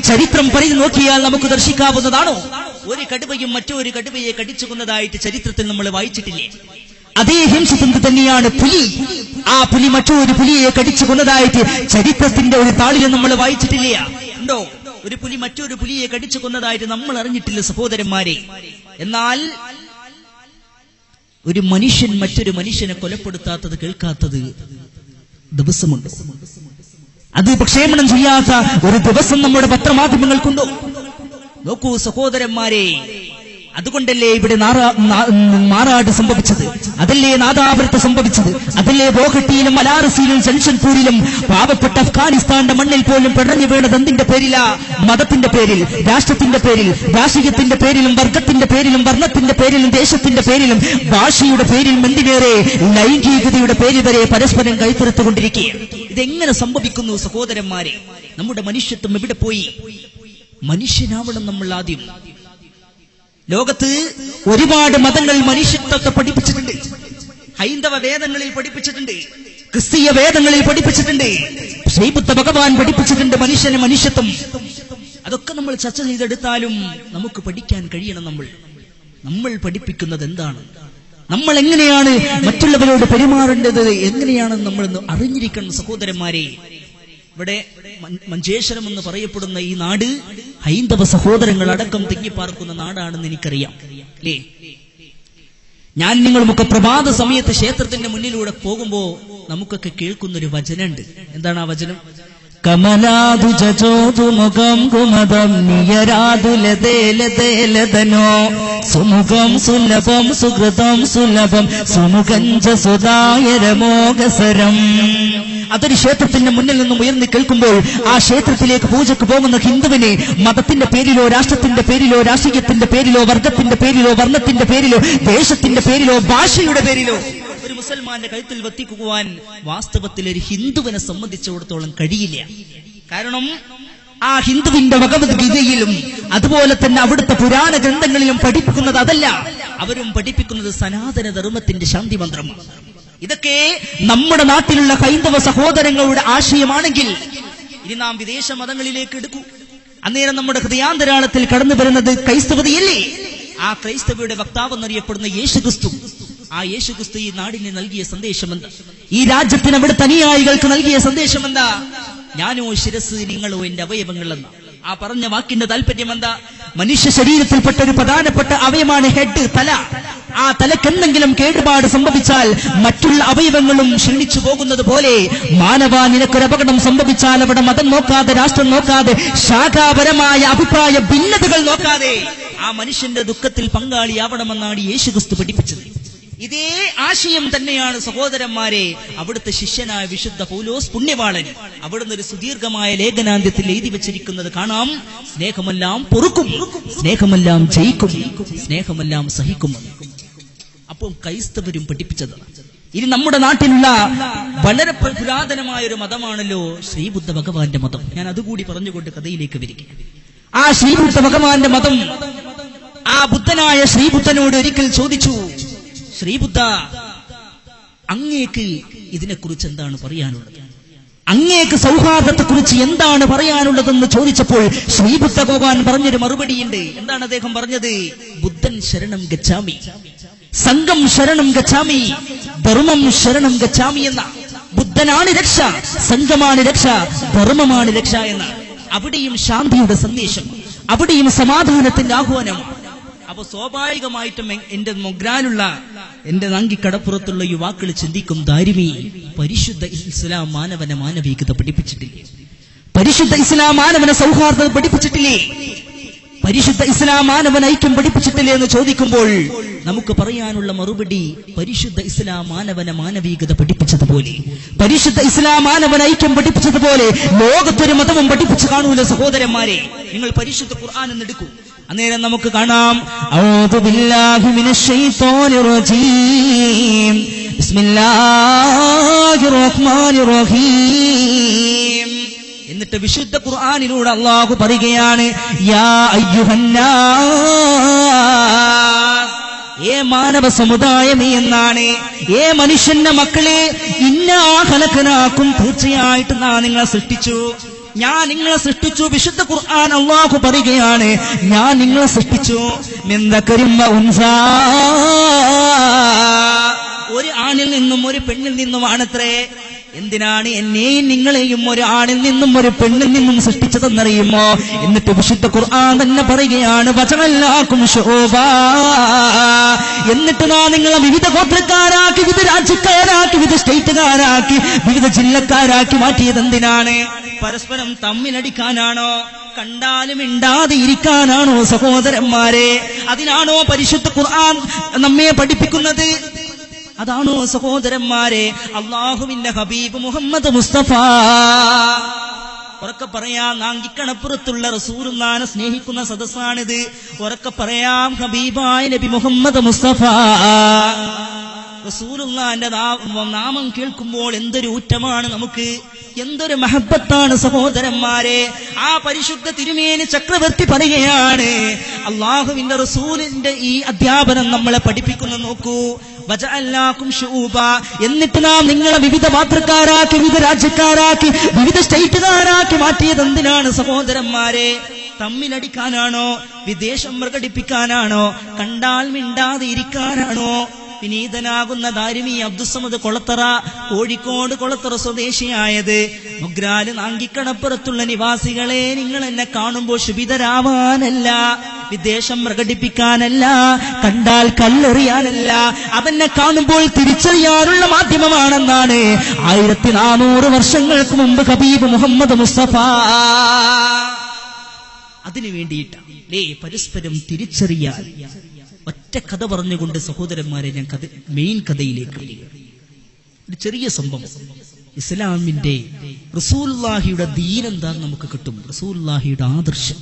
ചരിത്രം പറഞ്ഞു നോക്കിയാൽ നമുക്ക് ദർശിക്കാവുന്നതാണോ? ഒരു കടുവയും മറ്റൊരു കടുവയെ കടിച്ചു കൊന്നതായിട്ട് ചരിത്രത്തിൽ നമ്മൾ വായിച്ചിട്ടില്ലേ? അതേ ഹിംസതന്തു തന്നെയാണ് പുലി. ആ പുലി മറ്റൊരു പുലിയെ കടിച്ചു കൊന്നതായിട്ട് ചരിത്രത്തിന്റെ ഒരു താളിലും നമ്മൾ വായിച്ചിട്ടില്ല. ഉണ്ടോ? ഒരു പുലി മറ്റൊരു പുലിയെ കടിച്ചു കൊന്നതായിട്ട് നമ്മൾ അറിഞ്ഞിട്ടില്ല സഹോദരന്മാരെ. എന്നാൽ ഒരു മനുഷ്യൻ മറ്റൊരു മനുഷ്യനെ കൊലപ്പെടുത്താത്തത്, കേൾക്കാത്തത് ദിവസമുണ്ട്. അത് പ്രക്ഷേപണം ചെയ്യാത്ത ഒരു ദിവസം നമ്മുടെ പത്രമാധ്യമങ്ങൾക്കുണ്ടോ? നോക്കൂ സഹോദരന്മാരെ, അതുകൊണ്ടല്ലേ ഇവിടെ മാറാട് സംഭവിച്ചത്, അതല്ലേ നാദാപുരത്ത് സംഭവിച്ചത്, അതല്ലേ ബോഹട്ടിയിലും മലാറസിയിലും ജംഷൻപൂരിലും പാവപ്പെട്ട അഫ്ഗാനിസ്ഥാന്റെ മണ്ണിൽ പോലും പിടഞ്ഞു വീണത് എന്തിന്റെ പേരിലാ? മതത്തിന്റെ പേരിൽ, രാഷ്ട്രത്തിന്റെ പേരിൽ, രാഷ്ട്രീയത്തിന്റെ പേരിലും, വർഗത്തിന്റെ പേരിലും, വർണ്ണത്തിന്റെ പേരിലും, ദേശത്തിന്റെ പേരിലും, ഭാഷയുടെ പേരിലും, എന്തിനേറെ ലൈംഗികതയുടെ പേരിൽ വരെ പരസ്പരം കൈത്തറുത്തുകൊണ്ടിരിക്കുകയാണ്. ഇതെങ്ങനെ സംഭവിക്കുന്നു സഹോദരന്മാരെ? നമ്മുടെ മനുഷ്യത്വം എവിടെ പോയി? മനുഷ്യനാവണം നമ്മൾ ആദ്യം. ലോകത്ത് ഒരുപാട് മതങ്ങൾ മനുഷ്യത്വത്തെ പഠിപ്പിച്ചിട്ടുണ്ട്. ഹൈന്ദവ വേദങ്ങളിൽ പഠിപ്പിച്ചിട്ടുണ്ട്, ക്രിസ്തീയ വേദങ്ങളിൽ പഠിപ്പിച്ചിട്ടുണ്ട്, ശ്രീബുദ്ധ ഭഗവാൻ പഠിപ്പിച്ചിട്ടുണ്ട് മനുഷ്യന് മനുഷ്യത്വം. അതൊക്കെ നമ്മൾ ചർച്ച ചെയ്തെടുത്താലും നമുക്ക് പഠിക്കാൻ കഴിയണം. നമ്മൾ പഠിപ്പിക്കുന്നത് എന്താണ്? നമ്മൾ എങ്ങനെയാണ് മറ്റുള്ളവരോട് പെരുമാറേണ്ടത്, എങ്ങനെയാണെന്ന് നമ്മൾ അറിഞ്ഞിരിക്കണം സഹോദരന്മാരെ. ഇവിടെ മഞ്ചേശ്വരം എന്ന് പറയപ്പെടുന്ന ഈ നാട് ഹൈന്ദവ സഹോദരങ്ങൾ അടക്കം തിങ്ങിപ്പാർക്കുന്ന നാടാണെന്ന് എനിക്കറിയാം, അല്ലേ? ഞാൻ നിങ്ങളുമൊക്കെ പ്രഭാത സമയത്ത് ക്ഷേത്രത്തിന്റെ മുന്നിലൂടെ പോകുമ്പോ നമുക്കൊക്കെ കേൾക്കുന്നൊരു വചനമുണ്ട്. എന്താണ് ആ വചനം? കമലാതു ജജോതു മുഖം കുമതം നിയരാതുലതേലതേലതനോ സുമുഖം സുലഭം സുഹൃതം സുലഭം സുമുഖഞ്ച സുതായരമോകസരം. അതൊരു ക്ഷേത്രത്തിന്റെ മുന്നിൽ നിന്നും ഉയർന്നു കേൾക്കുമ്പോൾ ആ ക്ഷേത്രത്തിലേക്ക് പൂജക്ക് പോകുന്ന ഹിന്ദുവിനെ മതത്തിന്റെ പേരിലോ, രാഷ്ട്രത്തിന്റെ പേരിലോ, രാഷ്ട്രീയത്തിന്റെ പേരിലോ, വർഗത്തിന്റെ പേരിലോ, വർണ്ണത്തിന്റെ പേരിലോ, ദേശത്തിന്റെ പേരിലോ, ഭാഷയുടെ പേരിലോ ഒരു മുസൽമാന്റെ കഴുത്തിൽ വത്തിക്കുവാൻ വാസ്തവത്തിൽ ഒരു ഹിന്ദുവിനെ സംബന്ധിച്ചിടത്തോളം കഴിയില്ല. കാരണം ആ ഹിന്ദുവിന്റെ ഭഗവത്ഗീതയിലും അതുപോലെ തന്നെ അവിടുത്തെ പുരാണ ഗ്രന്ഥങ്ങളിലും പഠിപ്പിക്കുന്നത് അതല്ല. അവരും പഠിപ്പിക്കുന്നത് സനാതന ധർമ്മത്തിന്റെ ശാന്തി മന്ത്രമാണ്. ഇതൊക്കെ നമ്മുടെ നാട്ടിലുള്ള ഹൈന്ദവ സഹോദരങ്ങളുടെ ആശയമാണെങ്കിൽ ഇനി നാം വിദേശ മതങ്ങളിലേക്ക് എടുക്കൂ. അന്നേരം നമ്മുടെ ഹൃദയാന്തരാളത്തിൽ കടന്നു വരുന്നത് ക്രൈസ്തവതയല്ലേ? ആ ക്രൈസ്തവയുടെ വക്താവെന്നറിയപ്പെടുന്ന യേശുക്രിസ്തു. ആ യേശുക്രിസ്തു ഈ നാടിന് നൽകിയ സന്ദേശം എന്താ? ഈ രാജ്യത്തിന് അവിടുത്തെ അനുയായികൾക്ക് നൽകിയ സന്ദേശം എന്താ? ഞാനോ ശിരസ്, നിങ്ങളോ എന്റെ അവയവങ്ങൾ എന്ന ആ പറഞ്ഞ വാക്കിന്റെ താല്പര്യം എന്താ? മനുഷ്യ ശരീരത്തിൽപ്പെട്ട ഒരു പ്രധാനപ്പെട്ട അവയവമാണ് ഹെഡ്, തല. ആ തലയ്ക്ക് എന്തെങ്കിലും കേടുപാട് സംഭവിച്ചാൽ മറ്റുള്ള അവയവങ്ങളും ക്ഷീണിച്ചു പോകുന്നത് പോലെ മാനവ, നിനക്കൊരു അപകടം സംഭവിച്ചാൽ അവിടെ മതം നോക്കാതെ, രാഷ്ട്രം നോക്കാതെ, ശാഖാപരമായ അഭിപ്രായ ഭിന്നതകൾ നോക്കാതെ ആ മനുഷ്യന്റെ ദുഃഖത്തിൽ പങ്കാളിയാവണമെന്നാണ് യേശുക്രിസ്തു പഠിപ്പിച്ചത്. ഇതേ ആശയം തന്നെയാണ് സഹോദരന്മാരെ അവിടുത്തെ ശിഷ്യനായ വിശുദ്ധ പൗലോസ് പുണ്യവാളൻ അവിടുന്ന് ഒരു സുദീർഘമായ ലേഖനാന്ത്യത്തിൽ എഴുതി വെച്ചിരിക്കുന്നത് കാണാം. സ്നേഹമെല്ലാം പൊറുക്കും, സ്നേഹമെല്ലാം ജയിക്കും, സ്നേഹമെല്ലാം സഹിക്കും. അപ്പം ക്രൈസ്തവരും പഠിപ്പിച്ചതാണ്. ഇനി നമ്മുടെ നാട്ടിലുള്ള വളരെ പുരാതനമായ ഒരു മതമാണല്ലോ ശ്രീബുദ്ധ ഭഗവാന്റെ മതം. ഞാൻ അതുകൂടി പറഞ്ഞുകൊണ്ട് കഥയിലേക്ക് വരികയാണ്. ആ ശ്രീബുദ്ധ ഭഗവാന്റെ മതം ആ ബുദ്ധനായ ശ്രീബുദ്ധനോട് ഒരിക്കൽ ചോദിച്ചു, ശ്രീബുദ്ധ, അങ്ങേക്ക് ഇതിനെക്കുറിച്ച് എന്താണ് പറയാനുള്ളത്? അങ്ങേക്ക് സൗഹാർദ്ദത്തെക്കുറിച്ച് എന്താണ് പറയാനുള്ളതെന്ന് ചോദിച്ചപ്പോൾ ശ്രീബുദ്ധ ഭഗവാൻ പറഞ്ഞൊരു മറുപടിയുണ്ട്. എന്താണ് അദ്ദേഹം പറഞ്ഞത്? ബുദ്ധൻ ശരണം ഗച്ഛാമി, സംഘം ശരണം ഗച്ഛാമി, ധർമ്മം ശരണം ഗച്ഛാമി എന്ന. ബുദ്ധനാണ് രക്ഷ, സംഘമാണ് രക്ഷ, ധർമ്മമാണ് രക്ഷ എന്ന. അവിടെയും ശാന്തിയുടെ സന്ദേശം, അവിടെയും സമാധാനത്തിന്റെ ആഹ്വാനമാണ്. അപ്പൊ സ്വാഭാവികമായിട്ടും എന്റെ മൊഗ്രാനുള്ള, എന്റെ നാങ്കിക്കടപ്പുറത്തുള്ള യുവാക്കൾ ചിന്തിക്കും, ദാരിമി, പരിശുദ്ധ ഇസ്ലാം മാനവനെ മാനവികത പഠിപ്പിച്ചിട്ടില്ലേ? പരിശുദ്ധ ഇസ്ലാം മാനവനെ സൗഹാർദ്ദത പഠിപ്പിച്ചിട്ടില്ലേ? പരിശുദ്ധ ഇസ്ലാം മാനവൻ ഐക്യം പഠിപ്പിച്ചിട്ടില്ലേ എന്ന് ചോദിക്കുമ്പോൾ നമുക്ക് പറയാനുള്ള മറുപടി, പരിശുദ്ധ ഇസ്ലാം മാനവനെ മാനവികത പഠിപ്പിച്ചതുപോലെ, പരിശുദ്ധ ഇസ്ലാം മാനവൻ ഐക്യം പഠിപ്പിച്ചതുപോലെ ലോകത്തൊരു മതവും പഠിപ്പിച്ചു കാണൂല സഹോദരന്മാരെ. നിങ്ങൾ പരിശുദ്ധ ഖുർആൻ എന്നെടുക്കൂ. അന്നേരം നമുക്ക് കാണാം, അഊദു ബില്ലാഹി മിനശ് ശൈത്വാനിർ റജീം, ബിസ്മില്ലാഹിർ റഹ്മാനിർ റഹീം. എന്നിട്ട് വിശുദ്ധ ഖുർആനിലൂടെ അല്ലാഹു പറയുകയാണ്, യാ അയ്യുഹന്നാസ്, ഏ മാനവ സമുദായമേ എന്നാണ്, ഏ മനുഷ്യന്റെ മക്കളെ, ഇന്നാ ഖലഖനാകും, തീർച്ചയായിട്ടും നാം നിങ്ങളെ സൃഷ്ടിച്ചു, ഞാൻ നിങ്ങളെ സൃഷ്ടിച്ചു. വിശുദ്ധ ഖുർആൻ അല്ലാഹു പറയുകയാണ്, ഞാൻ നിങ്ങളെ സൃഷ്ടിച്ചു മിൻ ദക്കരിൻ വ ഉൻസാ, ഒരു ആണിൽ നിന്നും ഒരു പെണ്ണിൽ നിന്നുമാണത്രേ. എന്തിനാണ് എന്നെയും നിങ്ങളെയും ഒരു ആണിൽ നിന്നും ഒരു പെണ്ണിൽ നിന്നും സൃഷ്ടിച്ചതെന്നറിയുമോ? എന്നിട്ട് വിശുദ്ധ ഖുർആൻ തന്നെ പറയുകയാണ്, വജഅൽനാകും ശുഊബാ, എന്നിട്ട് നാം നിങ്ങളെ വിവിധ ഗോത്രക്കാരാക്കി, വിവിധ രാജ്യക്കാരാക്കി, വിവിധ സ്റ്റേറ്റുകാരാക്കി, വിവിധ ജില്ലക്കാരാക്കി മാറ്റിയത് എന്തിനാണ്? പരസ്പരം തമ്മിലടിക്കാനാണോ? കണ്ടാലും മിണ്ടാതെ ഇരിക്കാനാണോ സഹോദരന്മാരെ? അതിനാണോ പരിശുദ്ധ ഖുർആൻ നമ്മെ പഠിപ്പിക്കുന്നത്? അതാണോ സഹോദരന്മാരെ അള്ളാഹുവിന്റെ ഹബീബ് മുഹമ്മദ് മുസ്തഫ? ഉറക്കെ പറയാം, നാങ്കിക്കണപ്പുറത്തുള്ള റസൂലുള്ളാഹിനെ സ്നേഹിക്കുന്ന സദസ്സാണിത്. ഉറക്കെ പറയാം, ഹബീബായ നബി മുഹമ്മദ് മുസ്തഫ. റസൂലുള്ളാഹിന്റെ നാമം കേൾക്കുമ്പോൾ എന്തൊരു ഊറ്റമാണ് നമുക്ക്, എന്തൊരു മഹബത്താണ് സഹോദരന്മാരെ. ആ പരിശുദ്ധ തിരുമേനി ചക്രവർത്തി പറയുകയാണ്, അള്ളാഹുവിന്റെ റസൂലിന്റെ ഈ അധ്യാപനം നമ്മളെ പഠിപ്പിക്കുന്നു. നോക്കൂ, വജഅൽനാകും ശുഊബാ, എന്നിട്ട് നാം നിങ്ങളെ വിവിധ ഗോത്രക്കാരാക്കി, വിവിധ രാജ്യക്കാരാക്കി, വിവിധ സ്റ്റേറ്റുകാരാക്കി മാറ്റിയത് എന്തിനാണ് സഹോദരന്മാരെ? തമ്മിലടിക്കാനാണോ? വിദ്വേഷം പ്രകടിപ്പിക്കാനാണോ? കണ്ടാൽ മിണ്ടാതെ ഇരിക്കാനാണോ? വിനീതനാകുന്ന ദാരിമി അബ്ദുസ്സമദ് കൊളത്തറ, കോഴിക്കോട് കൊളത്തറ സ്വദേശിയായത്. മുഗ്രാല് നാങ്കിക്കണപ്പുറത്തുള്ള നിവാസികളെ, നിങ്ങൾ എന്നെ കാണുമ്പോൾ ശുഭിതരാവാനല്ല, വിദ്വേഷം പ്രകടിപ്പിക്കാനല്ല, കണ്ടാൽ കല്ലെറിയാനല്ല, അതെന്നെ കാണുമ്പോൾ തിരിച്ചറിയാനുള്ള മാധ്യമമാണെന്നാണ് 1400 വർഷങ്ങൾക്ക് മുമ്പ് ഹബീബ് മുഹമ്മദ് മുസ്തഫ അതിനു വേണ്ടിയിട്ടാണ് പരസ്പരം തിരിച്ചറിയാൻ. ഒറ്റ കഥ പറഞ്ഞുകൊണ്ട് സഹോദരന്മാരെ ഞാൻ മെയിൻ കഥയിലേക്ക് ഒരു ചെറിയ സംഭവം. ഇസ്ലാമിന്റെ റസൂലുള്ളാഹിയുടെ ദീൻ എന്താന്ന് നമുക്ക് കിട്ടും. റസൂലുള്ളാഹിയുടെ ആദർശം,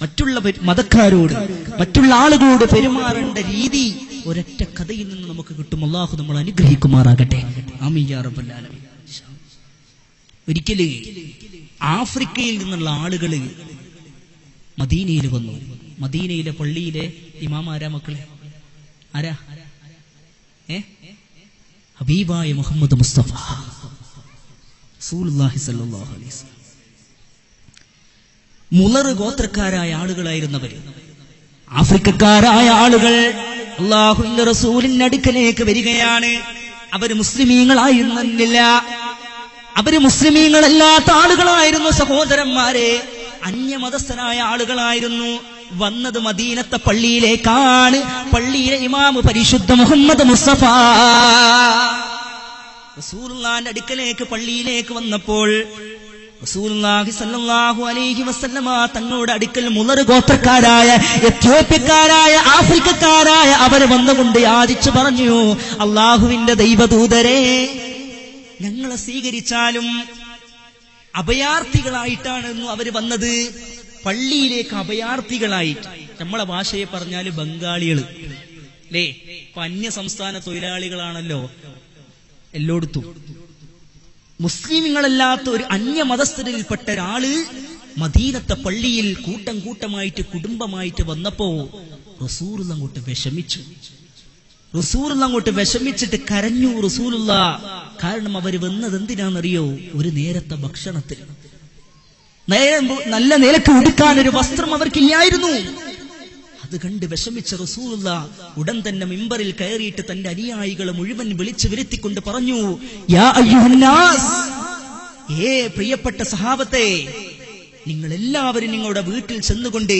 മറ്റുള്ള മതക്കാരോട്, മറ്റുള്ള ആളുകളോട് പെരുമാറേണ്ട രീതി ഒരൊറ്റ കഥയിൽ നിന്ന് നമുക്ക് കിട്ടും. അള്ളാഹു നമ്മൾ അനുഗ്രഹിക്കുമാറാകട്ടെ. ആമീൻ യാ റബ്ബൽ ആലമീൻ. ഒരിക്കല് ആഫ്രിക്കയിൽ നിന്നുള്ള ആളുകള് മദീനയിൽ വന്നു. മദീനയിലെ പള്ളിയിലെ ഇമാം ആരാ മക്കളെ? ആരാ? ഹബീബായ മുഹമ്മദ് മുസ്തഫ റസൂലുള്ളാഹി സ്വല്ലല്ലാഹു അലൈഹി വസല്ലം. മുളർ ഗോത്രക്കാരായ ആളുകളായിരുന്നവര്, ആഫ്രിക്കക്കാരായ ആളുകൾ അല്ലാഹുവിന്റെ റസൂലിന്റെ അടുക്കലേക്ക് വരികയാണ്. അവര് മുസ്ലിമീങ്ങളായിരുന്നില്ല, അവര് മുസ്ലിമീങ്ങളല്ലാത്ത ആളുകളായിരുന്നു സഹോദരന്മാരെ. അന്യമതസ്ഥരായ ആളുകളായിരുന്നു. വന്നത് മദീനത്തെ പള്ളിയിലേക്കാണ്. പള്ളിയിലെ ഇമാം പരിശുദ്ധ മുഹമ്മദ് മുസ്തഫ റസൂലുള്ളാഹിന്റെ അടുക്കലേക്ക് പള്ളിയിലേക്ക് വന്നപ്പോൾ റസൂലുള്ളാഹി സ്വല്ലല്ലാഹു അലൈഹി വസല്ലമ തങ്ങളുടെ അടുക്കൽ മുളർ ഗോത്രക്കാരായ, എത്യോപ്യക്കാരായ, ആഫ്രിക്കക്കാരായ അവര് വന്നുകൊണ്ട് യാചിച്ചു പറഞ്ഞു, അള്ളാഹുവിന്റെ ദൈവദൂതരെ, ഞങ്ങളെ സ്വീകരിച്ചാലും. അഭയാർത്ഥികളായിട്ടാണ് അവര് വന്നത്, പള്ളിയിലേക്ക് അഭയാർത്ഥികളായിട്ട്. നമ്മളെ ഭാഷയെ പറഞ്ഞാല് ബംഗാളികള് അല്ലേ? ഇപ്പൊ അന്യ സംസ്ഥാന തൊഴിലാളികളാണല്ലോ എല്ലായിടത്തും. മുസ്ലിങ്ങളല്ലാത്ത ഒരു അന്യമതസ്ഥരിൽപ്പെട്ട ഒരാള് മദീനത്തെ പള്ളിയിൽ കൂട്ടം കൂട്ടമായിട്ട്, കുടുംബമായിട്ട് വന്നപ്പോ റസൂലുള്ള അങ്ങോട്ട് വിഷമിച്ചു. റസൂലുള്ള അങ്ങോട്ട് വിഷമിച്ചിട്ട് കരഞ്ഞു റസൂലുള്ള. കാരണം അവര് വന്നത് എന്തിനാണെന്നറിയോ? ഒരു നേരത്തെ ഭക്ഷണത്തിൽ. നല്ല നിലക്ക് ഉടുക്കാൻ ഒരു വസ്ത്രം അവർക്കില്ലായിരുന്നു. അത് കണ്ട് വിഷമിച്ച റസൂലുള്ള ഉടൻ തന്നെ മിമ്പറിൽ കയറിയിട്ട് തന്റെ അനുയായികളെ മുഴുവൻ വിളിച്ചു വരുത്തിക്കൊണ്ട് പറഞ്ഞു, യാ അയ്യുഹന്നാസ്, പ്രിയപ്പെട്ട സഹാബത്തെ, നിങ്ങൾ എല്ലാവരും നിങ്ങളുടെ വീട്ടിൽ ചെന്നുകൊണ്ട്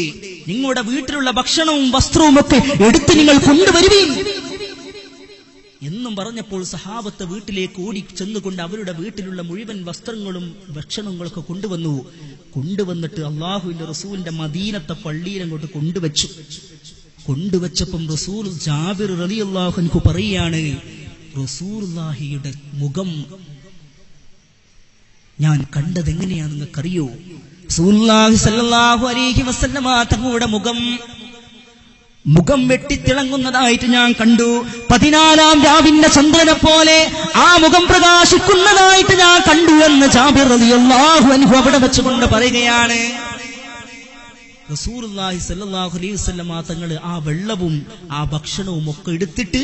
നിങ്ങളുടെ വീട്ടിലുള്ള ഭക്ഷണവും വസ്ത്രവും ഒക്കെ എടുത്ത് നിങ്ങൾ കൊണ്ടുവരുവീൻ എന്നും പറഞ്ഞപ്പോൾ സഹാബത്ത് വീട്ടിലേക്ക് ഓടി ചെന്നുകൊണ്ട് അവരുടെ വീട്ടിലുള്ള മുഴുവൻ വസ്ത്രങ്ങളും ഭക്ഷണങ്ങളൊക്കെ കൊണ്ടുവന്നിട്ട് അള്ളാഹുവിന്റെ റസൂലിന്റെ മദീനത്തെ പള്ളിയിൽ അങ്ങോട്ട് കൊണ്ടുവച്ചപ്പം റസൂൽ ജാബിർ റളിയല്ലാഹു അൻഹു പറയാണ്, റസൂലുള്ളാഹിയുടെ മുഖം ഞാൻ കണ്ടത് എങ്ങനെയാ നിങ്ങൾക്കറിയോ? റസൂലുള്ളാഹി സ്വല്ലല്ലാഹു അലൈഹി വസല്ലമ തങ്ങളുടെ മുഖം വെട്ടിത്തിളങ്ങുന്നതായിട്ട് ഞാൻ കണ്ടു. 14-ാം രാവിന്റെ ചന്ദ്രനെ പോലെ ആ മുഖം പ്രകാശിക്കുന്നതായിട്ട് ഞാൻ കണ്ടു എന്ന് ജാബിർ റളിയല്ലാഹു അൻഹു അവിടെ വെച്ചുകൊണ്ട് പറയുകയാണ്. റസൂലുള്ളാഹി സ്വല്ലല്ലാഹു അലൈഹി വസല്ലമ തങ്ങൾ ആ വെള്ളവും ആ ഭക്ഷണവും ഒക്കെ എടുത്തിട്ട്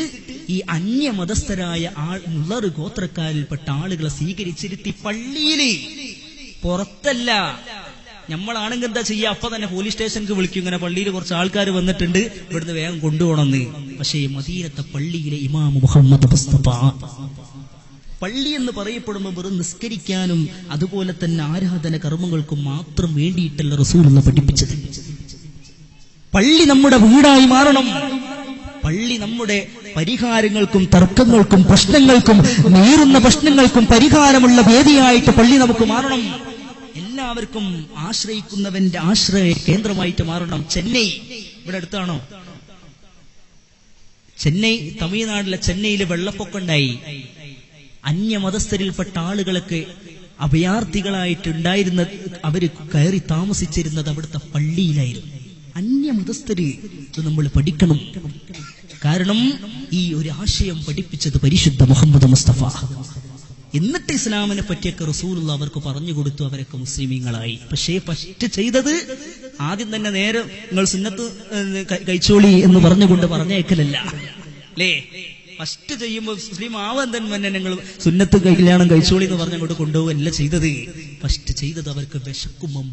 ഈ അന്യമതസ്ഥരായ മുളർ ഗോത്രക്കാരിൽപ്പെട്ട ആളുകളെ സ്വീകരിച്ചിരുത്തി പുറത്തല്ല. നമ്മളാണെങ്കിൽ എന്താ ചെയ്യുക, അപ്പൊ തന്നെ പോലീസ് സ്റ്റേഷനിലേക്ക് വിളിക്കും, ഇങ്ങനെ പള്ളിയിൽ കുറച്ച് ആൾക്കാർ വന്നിട്ടുണ്ട്, ഇവിടുന്ന് വേഗം കൊണ്ടുപോകണമെന്ന്. പക്ഷേ മദീനത്തെ പള്ളിയിലെ ഇമാം മുഹമ്മദ് മുസ്തഫ, പള്ളി എന്ന് പറയപ്പെടുമ്പോൾ വെറും നിസ്കരിക്കാനും അതുപോലെ തന്നെ ആരാധന കർമ്മങ്ങൾക്കും മാത്രം വേണ്ടിയിട്ടല്ല റസൂലുള്ള പഠിപ്പിച്ചത്. പള്ളി നമ്മുടെ വീടായി മാറണം. പള്ളി നമ്മുടെ പരിഹാരങ്ങൾക്കും തർക്കങ്ങൾക്കും പ്രശ്നങ്ങൾക്കും നേരുന്ന പ്രശ്നങ്ങൾക്കും പരിഹാരമുള്ള വേദിയായിട്ട് പള്ളി നമുക്ക് മാറണം. എല്ലാവർക്കും ആശ്രയിക്കുന്നവന്റെ ആശ്രയ കേന്ദ്രമായിട്ട് മാറണം. ചെന്നൈ ഇവിടെ അടുത്താണോ? ചെന്നൈ, തമിഴ്നാട്ടിലെ ചെന്നൈയിലെ വെള്ളപ്പൊക്കം ഉണ്ടായി. അന്യമതസ്ഥരിൽപ്പെട്ട ആളുകളൊക്കെ അഭയാർത്ഥികളായിട്ടുണ്ടായിരുന്ന അവര് കയറി താമസിച്ചിരുന്നത് അവിടുത്തെ പള്ളിയിലായിരുന്നു. അന്യമതസ്ഥര് നമ്മൾ പഠിക്കണം. കാരണം ഈ ഒരു ആശയം പഠിപ്പിച്ചത് പരിശുദ്ധ മുഹമ്മദ് മുസ്തഫ. എന്നിട്ട് ഇസ്ലാമിനെ പറ്റിയൊക്കെ റസൂലുള്ള അവർക്ക് പറഞ്ഞു കൊടുത്തു. അവരൊക്കെ മുസ്ലിമീങ്ങളായി. പക്ഷേ ഫസ്റ്റ് ചെയ്തത് ആദ്യം തന്നെ നേരെ നിങ്ങൾ സുന്നത്ത് കഴിച്ചോളി എന്ന് പറഞ്ഞുകൊണ്ട് പറഞ്ഞേക്കലല്ല അല്ലേ? ഫസ്റ്റ് ചെയ്യുമ്പോൾ മുസ്ലിം ആവാൻ തന്നെ നിങ്ങൾ സുന്നത്ത് കല്യാണം കഴിച്ചോളി എന്ന് പറഞ്ഞങ്ങോട്ട് കൊണ്ടുപോകല്ല ചെയ്തത്. ഫസ്റ്റ് ചെയ്തത് അവർക്ക് വിശക്കുമ്പം